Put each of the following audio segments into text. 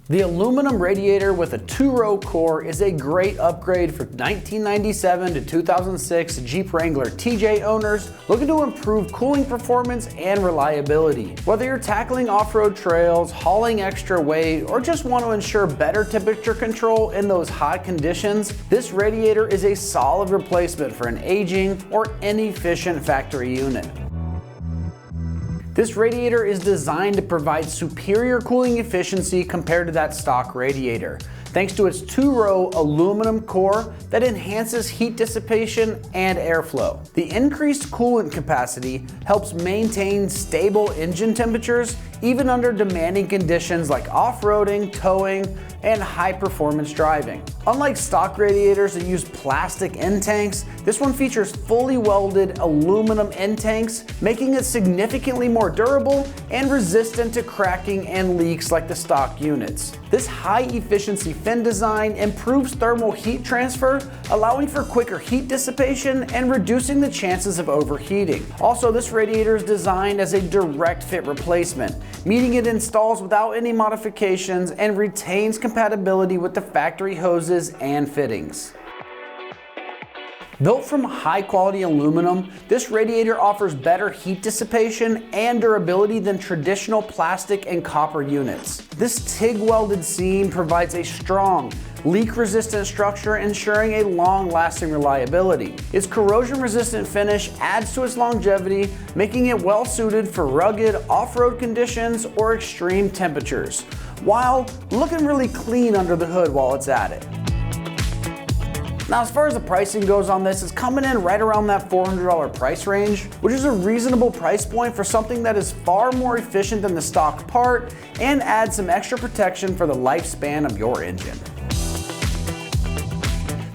The aluminum radiator with a 2-row core is a great upgrade for 1997 to 2006 Jeep Wrangler TJ owners looking to improve cooling performance and reliability. Whether you're tackling off-road trails, hauling extra weight, or just want to ensure better temperature control in those hot conditions, this radiator is a solid replacement for an aging or inefficient factory unit. This radiator is designed to provide superior cooling efficiency compared to that stock radiator, thanks to its 2-row aluminum core that enhances heat dissipation and airflow. The increased coolant capacity helps maintain stable engine temperatures even under demanding conditions like off-roading, towing, and high-performance driving. Unlike stock radiators that use plastic end tanks, this one features fully welded aluminum end tanks, making it significantly more durable and resistant to cracking and leaks like the stock units. This high-efficiency fin design improves thermal heat transfer, allowing for quicker heat dissipation and reducing the chances of overheating. Also, this radiator is designed as a direct fit replacement, meaning it installs without any modifications and retains compatibility with the factory hoses and fittings. Built from high-quality aluminum, this radiator offers better heat dissipation and durability than traditional plastic and copper units. This TIG-welded seam provides a strong, leak-resistant structure, ensuring a long-lasting reliability. Its corrosion-resistant finish adds to its longevity, making it well-suited for rugged off-road conditions or extreme temperatures, while looking really clean under the hood while it's at it. Now, as far as the pricing goes on this, it's coming in right around that $400 price range, which is a reasonable price point for something that is far more efficient than the stock part and adds some extra protection for the lifespan of your engine.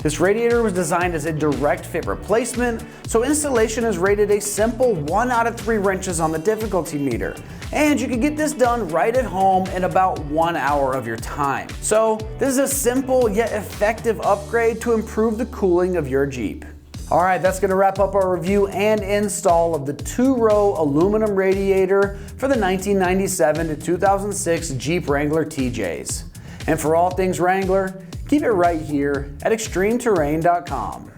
This radiator was designed as a direct fit replacement, so installation is rated a simple 1 out of 3 wrenches on the difficulty meter. And you can get this done right at home in about 1 hour of your time. So this is a simple yet effective upgrade to improve the cooling of your Jeep. All right, that's gonna wrap up our review and install of the 2-row aluminum radiator for the 1997 to 2006 Jeep Wrangler TJs. And for all things Wrangler, keep it right here at ExtremeTerrain.com.